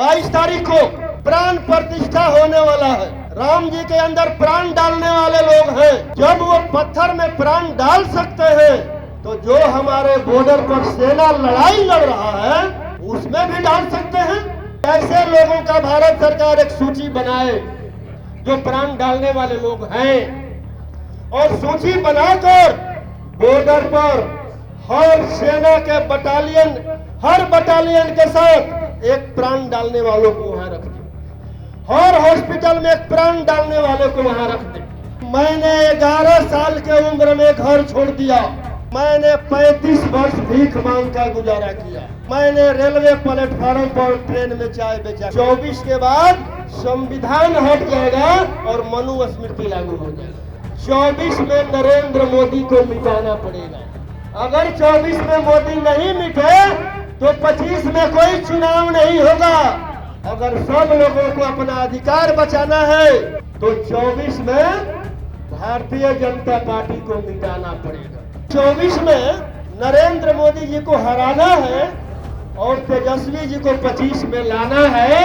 22 तारीख को प्राण प्रतिष्ठा होने वाला है। राम जी के अंदर प्राण डालने वाले लोग हैं। जब वो पत्थर में प्राण डाल सकते हैं तो जो हमारे बॉर्डर पर सेना लड़ाई लड़ रहा है उसमें भी डाल सकते हैं। ऐसे लोगों का भारत सरकार एक सूची बनाए जो प्राण डालने वाले लोग हैं, और सूची बनाकर बॉर्डर पर हर सेना के बटालियन, हर बटालियन के साथ एक प्राण डालने वालों को वहां रख दे। हर हॉस्पिटल में एक प्राण डालने वाले को वहां रख दे। मैंने 11 साल के उम्र में घर छोड़ दिया। मैंने 35 वर्ष भीख मांग का गुजारा किया। मैंने रेलवे प्लेटफार्म पर ट्रेन में चाय बेचा। 24 के बाद संविधान हट जाएगा और मनुस्मृति लागू हो जाएगा। 24 में नरेंद्र मोदी को मिटाना पड़ेगा। अगर 24 में मोदी नहीं मिटे तो 25 में कोई चुनाव नहीं होगा। अगर सब लोगों को अपना अधिकार बचाना है तो 24 में भारतीय जनता पार्टी को मिटाना पड़ेगा। 24 में नरेंद्र मोदी जी को हराना है और तेजस्वी जी को 25 में लाना है।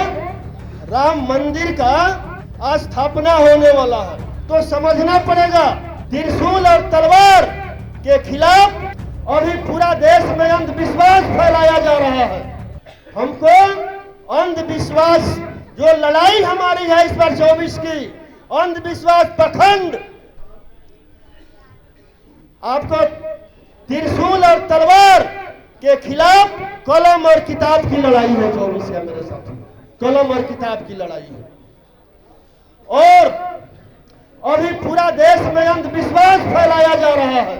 राम मंदिर का स्थापना होने वाला है तो समझना पड़ेगा त्रिशूल और तलवार के खिलाफ अभी पूरा देश में अंधविश्वास फैलाया जा रहा है। हमको अंधविश्वास, जो लड़ाई हमारी है इस बार 24 की, अंधविश्वास पखंड, आपको त्रिशूल और तलवार के खिलाफ कलम और किताब की लड़ाई है। 24 का मेरे साथ कलम और किताब की लड़ाई है। और अभी पूरा देश में अंधविश्वास फैलाया जा रहा है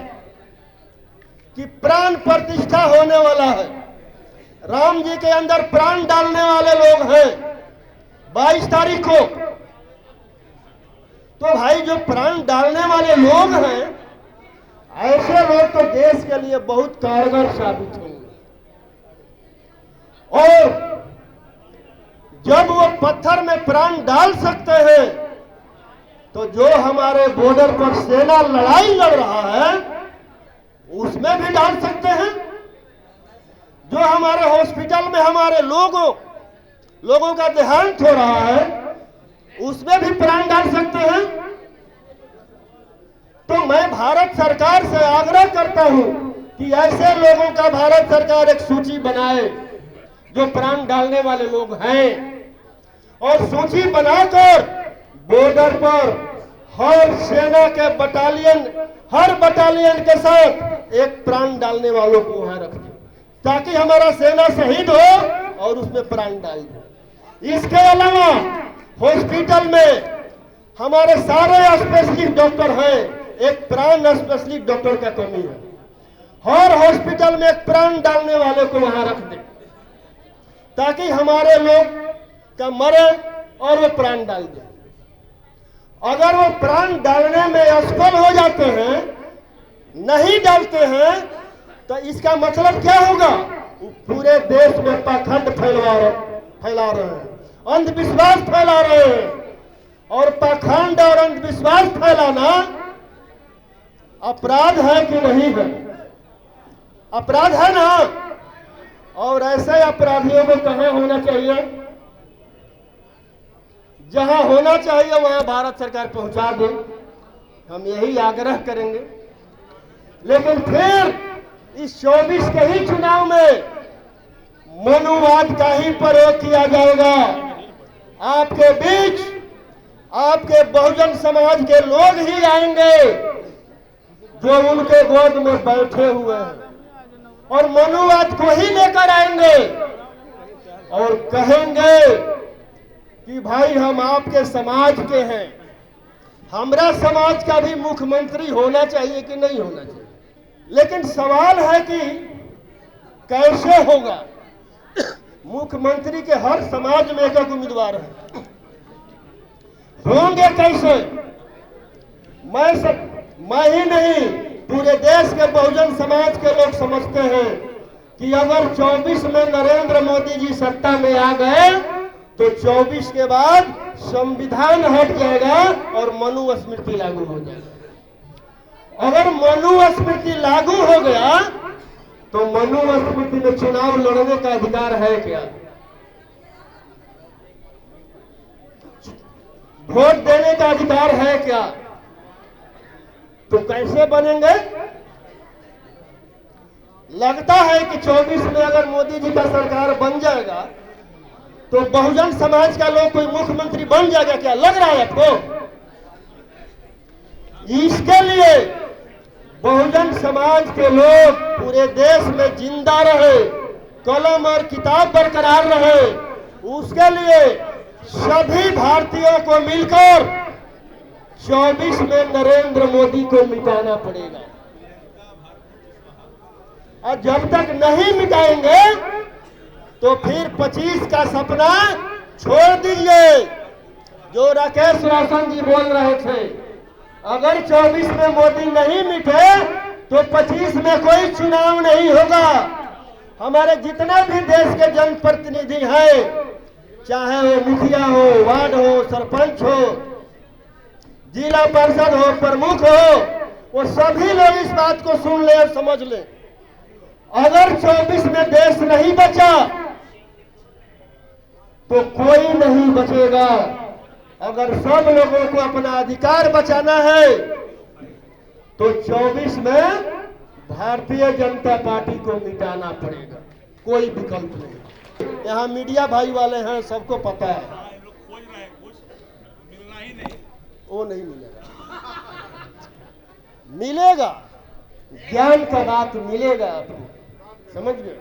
कि प्राण प्रतिष्ठा होने वाला है। राम जी के अंदर प्राण डालने वाले लोग हैं 22 तारीख को। तो भाई जो प्राण डालने वाले लोग हैं, ऐसे लोग तो देश के लिए बहुत कारगर साबित होंगे। और जब वो पत्थर में प्राण डाल सकते हैं तो जो हमारे बॉर्डर पर सेना लड़ाई लड़ रहा है उसमें भी डाल सकते हैं। जो हमारे हॉस्पिटल में हमारे लोगों का देहांत हो रहा है उसमें भी प्राण डाल सकते हैं। तो मैं भारत सरकार से आग्रह करता हूं कि ऐसे लोगों का भारत सरकार एक सूची बनाए जो प्राण डालने वाले लोग हैं, और सूची बनाकर बॉर्डर पर हर सेना के बटालियन, हर बटालियन के साथ एक प्राण डालने वालों को वहां रख दे ताकि हमारा सेना शहीद हो और उसमें प्राण डाल दे। इसके अलावा हॉस्पिटल में हमारे सारे स्पेशलिस्ट डॉक्टर हैं, एक प्राण स्पेशलिस्ट डॉक्टर का कमी है। हर हॉस्पिटल में एक प्राण डालने वाले को वहां रख दे ताकि हमारे लोग का मरे और वो प्राण डाल दे। अगर वो प्राण डालने में असफल हो जाते हैं, नहीं डालते हैं, तो इसका मतलब क्या होगा? पूरे देश में पाखंड फैला रहे हैं, अंधविश्वास फैला रहे हैं। और पाखंड और अंधविश्वास फैलाना अपराध है कि नहीं है? अपराध है ना। और ऐसे अपराधियों को कहां होना चाहिए? जहां होना चाहिए वहां भारत सरकार पहुंचा दे, हम यही आग्रह करेंगे। लेकिन फिर इस 24 के ही चुनाव में मनुवाद का ही प्रयोग किया जाएगा। आपके बीच आपके बहुजन समाज के लोग ही आएंगे जो उनके गोद में बैठे हुए हैं और मनुवाद को ही लेकर आएंगे और कहेंगे कि भाई हम आपके समाज के हैं, हमारा समाज का भी मुख्यमंत्री होना चाहिए कि नहीं होना चाहिए। लेकिन सवाल है कि कैसे होगा? मुख्यमंत्री के हर समाज में एक उम्मीदवार है, होंगे कैसे? मैं ही नहीं, पूरे देश के बहुजन समाज के लोग समझते हैं कि अगर 24 में नरेंद्र मोदी जी सत्ता में आ गए तो 24 के बाद संविधान हट जाएगा और मनुस्मृति लागू हो जाएगा। अगर मनुस्मृति लागू हो गया तो मनुस्मृति में चुनाव लड़ने का अधिकार है क्या? वोट देने का अधिकार है क्या? तो कैसे बनेंगे? लगता है कि 24 में अगर मोदी जी का सरकार बन जाएगा तो बहुजन समाज का लोग कोई मुख्यमंत्री बन जाएगा क्या? लग रहा है आपको? इसके लिए बहुजन समाज के लोग पूरे देश में जिंदा रहे, कलम और किताब बरकरार रहे, उसके लिए सभी भारतीयों को मिलकर 24 में नरेंद्र मोदी को मिटाना पड़ेगा। और जब तक नहीं मिटाएंगे तो फिर 25 का सपना छोड़ दीजिए। जो राकेश रोशन जी बोल रहे थे, अगर 24 में मोदी नहीं मिटे तो 25 में कोई चुनाव नहीं होगा। हमारे जितना भी देश के जनप्रतिनिधि हैं, चाहे वो मुखिया हो, वार्ड हो, सरपंच हो, जिला परिषद हो, प्रमुख हो, वो सभी लोग इस बात को सुन ले और समझ ले। अगर 24 में देश नहीं बचा तो कोई नहीं बचेगा। अगर सब लोगों को अपना अधिकार बचाना है तो 24 में भारतीय जनता पार्टी को मिटाना पड़ेगा, कोई विकल्प नहीं। यहाँ मीडिया भाई वाले हैं, सबको पता है। खोज रहे हैं, कुछ मिलना ही नहीं। वो नहीं मिलेगा, मिलेगा ज्ञान का बात मिलेगा आपको, समझ गए?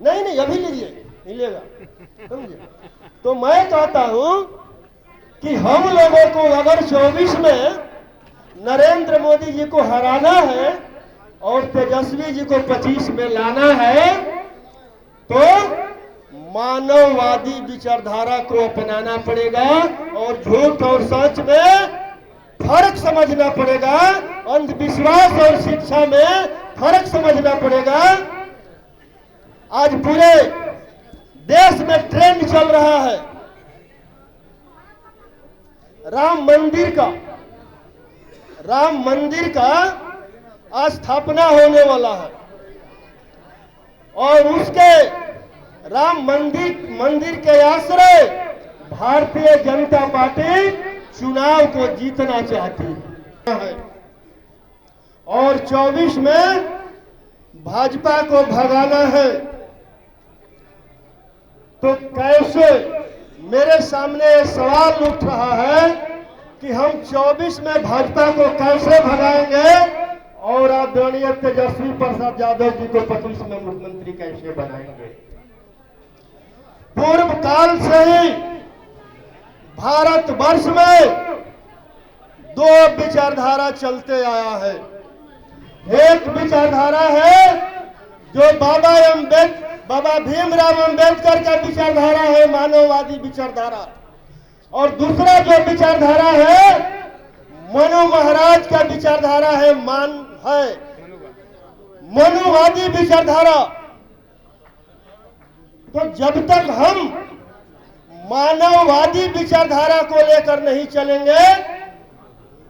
नहीं अभी लीजिए, मिलेगा, समझे? तो मैं कहता हूं कि हम लोगों को अगर 24 में नरेंद्र मोदी जी को हराना है और तेजस्वी जी को 25 में लाना है तो मानववादी विचारधारा को अपनाना पड़ेगा और झूठ और सच में फर्क समझना पड़ेगा, अंधविश्वास और शिक्षा में फर्क समझना पड़ेगा। आज पूरे देश में ट्रेंड चल रहा है राम मंदिर का स्थापना होने वाला है और उसके राम मंदिर के आश्रय भारतीय जनता पार्टी चुनाव को जीतना चाहती है और 24 में भाजपा को भगाना है। तो कैसे? मेरे सामने सवाल उठ रहा है कि हम 24 में भाजपा को कैसे भगाएंगे और आदरणीय तेजस्वी प्रसाद यादव जी को 25 में मुख्यमंत्री कैसे बनाएंगे। पूर्व काल से ही भारतवर्ष में दो विचारधारा चलते आया है। एक विचारधारा है जो बाबा भीमराव अंबेडकर का विचारधारा है, मानववादी विचारधारा, और दूसरा जो विचारधारा है मनु महाराज का विचारधारा है, मनुवादी विचारधारा। तो जब तक हम मानववादी विचारधारा को लेकर नहीं चलेंगे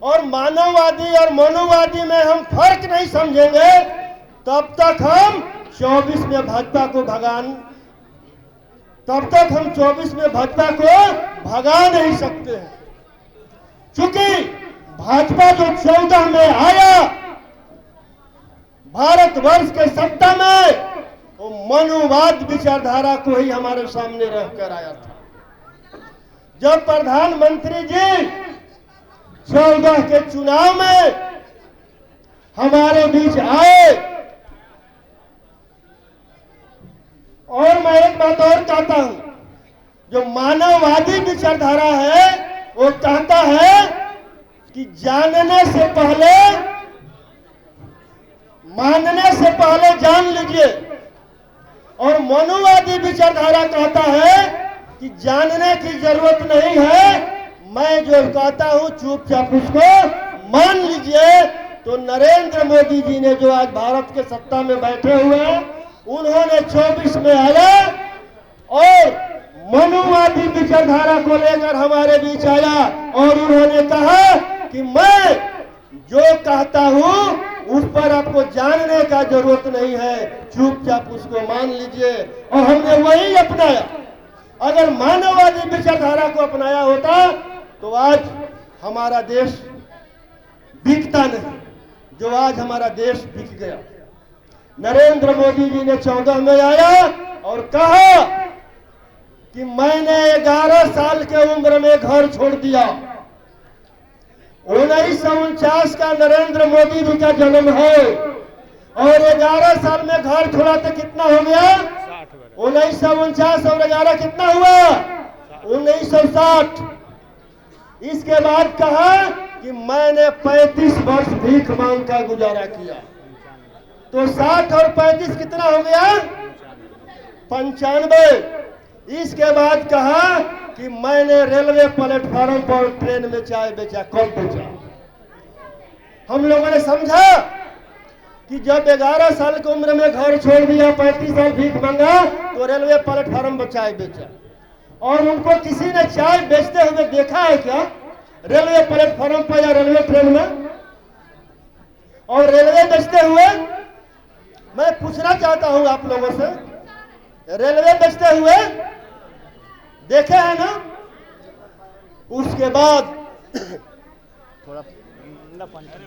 और मानववादी और मनुवादी में हम फर्क नहीं समझेंगे तब तक हम 24 में भाजपा को भगा नहीं सकते हैं। चूंकि भाजपा जो 14 में आया भारतवर्ष के सत्ता में, वो मनुवाद विचारधारा को ही हमारे सामने रखकर आया था। जब प्रधानमंत्री जी 14 के चुनाव में हमारे बीच आए, और मैं एक बात और कहता हूं, जो मानववादी विचारधारा है वो कहता है कि जानने से पहले जान लीजिए, और मनुवादी विचारधारा कहता है कि जानने की जरूरत नहीं है, मैं जो कहता हूं चुपचाप उसको मान लीजिए। तो नरेंद्र मोदी जी ने जो आज भारत के सत्ता में बैठे हुए हैं, उन्होंने 24 में आया और मनुवादी विचारधारा को लेकर हमारे बीच आया और उन्होंने कहा कि मैं जो कहता हूं उस पर आपको जानने का जरूरत नहीं है, चुपचाप उसको मान लीजिए। और हमने वही अपनाया। अगर मानववादी विचारधारा को अपनाया होता तो आज हमारा देश बिकता नहीं, जो आज हमारा देश बिक गया। नरेंद्र मोदी जी ने 14 में आया और कहा कि मैंने 11 साल के उम्र में घर छोड़ दिया। 1949 का नरेंद्र मोदी जी का जन्म है और 11 साल में घर छोड़ा तो कितना हो गया? 1949 और 11 कितना हुआ? 1960। इसके बाद कहा कि मैंने 35 वर्ष भीख मांग का गुजारा किया। तो 60 और 35 कितना हो गया? 95। इसके बाद कहा कि मैंने रेलवे प्लेटफार्म पर ट्रेन में चाय बेचा। कब बेचा? हम लोगों ने समझा कि जब 11 साल की उम्र में घर छोड़ दिया, 35 साल भीख मांगा, तो रेलवे प्लेटफार्म पर चाय बेचा। और उनको किसी ने चाय बेचते हुए देखा है क्या? रेलवे प्लेटफार्म पर या रेलवे ट्रेन में? और रेलवे बेचते हुए मैं पूछना चाहता हूं आप लोगों से, रेलवे बेचते हुए देखे हैं ना? उसके बाद थोड़ा